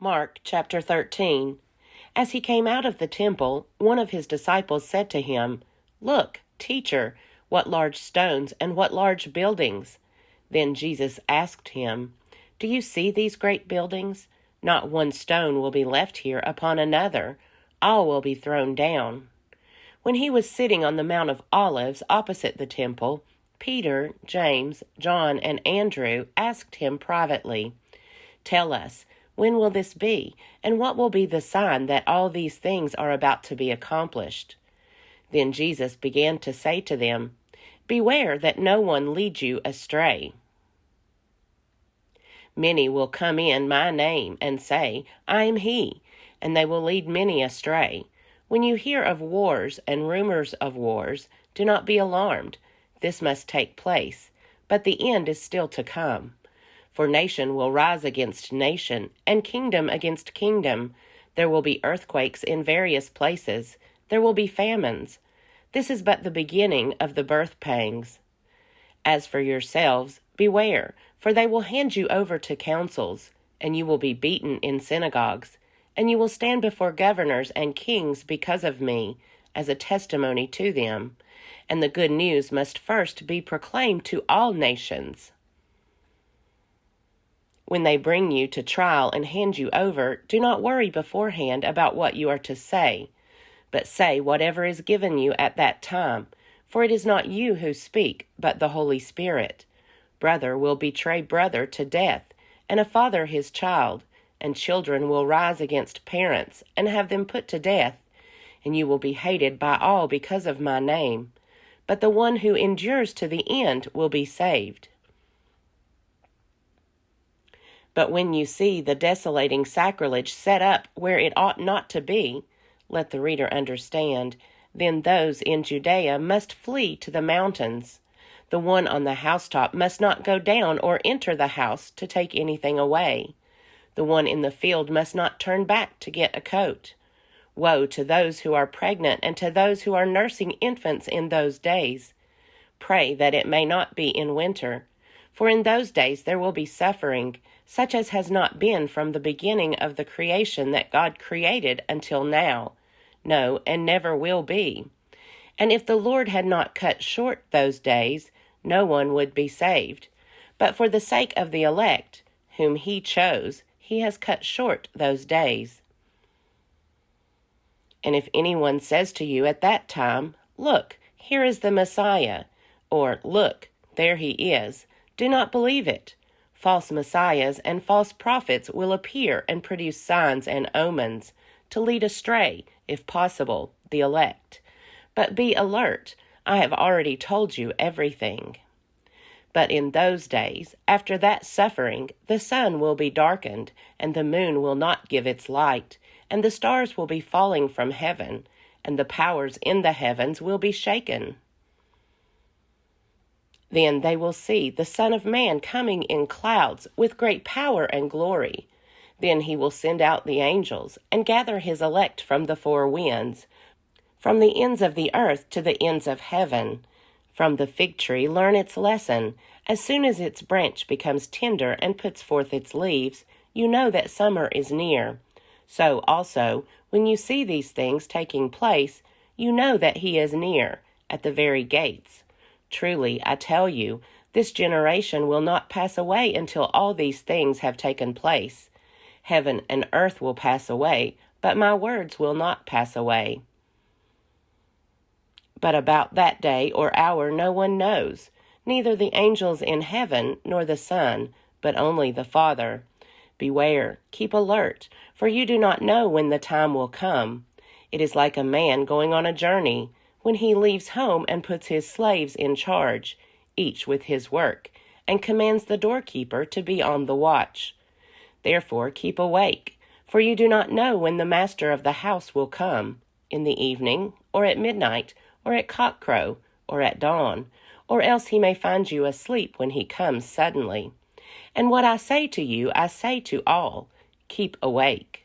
Mark chapter 13. As he came out of the temple, one of his disciples said to him, "Look, teacher, what large stones and what large buildings." Then Jesus asked him, "Do you see these great buildings? Not one stone will be left here upon another. All will be thrown down." When he was sitting on the Mount of Olives opposite the temple, Peter, James, John, and Andrew asked him privately, "Tell us, when will this be, and what will be the sign that all these things are about to be accomplished?" Then Jesus began to say to them, "Beware that no one leads you astray. Many will come in my name and say, 'I am he,' and they will lead many astray. When you hear of wars and rumors of wars, do not be alarmed. This must take place, but the end is still to come. For nation will rise against nation, and kingdom against kingdom. There will be earthquakes in various places. There will be famines. This is but the beginning of the birth pangs. As for yourselves, beware, for they will hand you over to councils, and you will be beaten in synagogues, and you will stand before governors and kings because of me, as a testimony to them. And the good news must first be proclaimed to all nations. When they bring you to trial and hand you over, do not worry beforehand about what you are to say, but say whatever is given you at that time, for it is not you who speak, but the Holy Spirit. Brother will betray brother to death, and a father his child, and children will rise against parents and have them put to death, and you will be hated by all because of my name. But the one who endures to the end will be saved. But when you see the desolating sacrilege set up where it ought not to be, let the reader understand, then those in Judea must flee to the mountains. The one on the housetop must not go down or enter the house to take anything away. The one in the field must not turn back to get a coat. Woe to those who are pregnant and to those who are nursing infants in those days. Pray that it may not be in winter, for in those days there will be suffering, such as has not been from the beginning of the creation that God created until now, no, and never will be. And if the Lord had not cut short those days, no one would be saved. But for the sake of the elect, whom he chose, he has cut short those days. And if anyone says to you at that time, 'Look, here is the Messiah,' or 'Look, there he is,' do not believe it. False messiahs and false prophets will appear and produce signs and omens, to lead astray, if possible, the elect. But be alert, I have already told you everything. But in those days, after that suffering, the sun will be darkened, and the moon will not give its light, and the stars will be falling from heaven, and the powers in the heavens will be shaken. Then they will see the Son of Man coming in clouds with great power and glory. Then he will send out the angels and gather his elect from the four winds, from the ends of the earth to the ends of heaven. From the fig tree learn its lesson. As soon as its branch becomes tender and puts forth its leaves, you know that summer is near. So also, when you see these things taking place, you know that he is near, at the very gates. Truly, I tell you, this generation will not pass away until all these things have taken place. Heaven and earth will pass away, but my words will not pass away. But about that day or hour no one knows, neither the angels in heaven nor the Son, but only the Father. Beware, keep alert, for you do not know when the time will come. It is like a man going on a journey, when he leaves home and puts his slaves in charge, each with his work, and commands the doorkeeper to be on the watch. Therefore keep awake, for you do not know when the master of the house will come, in the evening, or at midnight, or at cockcrow, or at dawn, or else he may find you asleep when he comes suddenly. And what I say to you, I say to all, keep awake.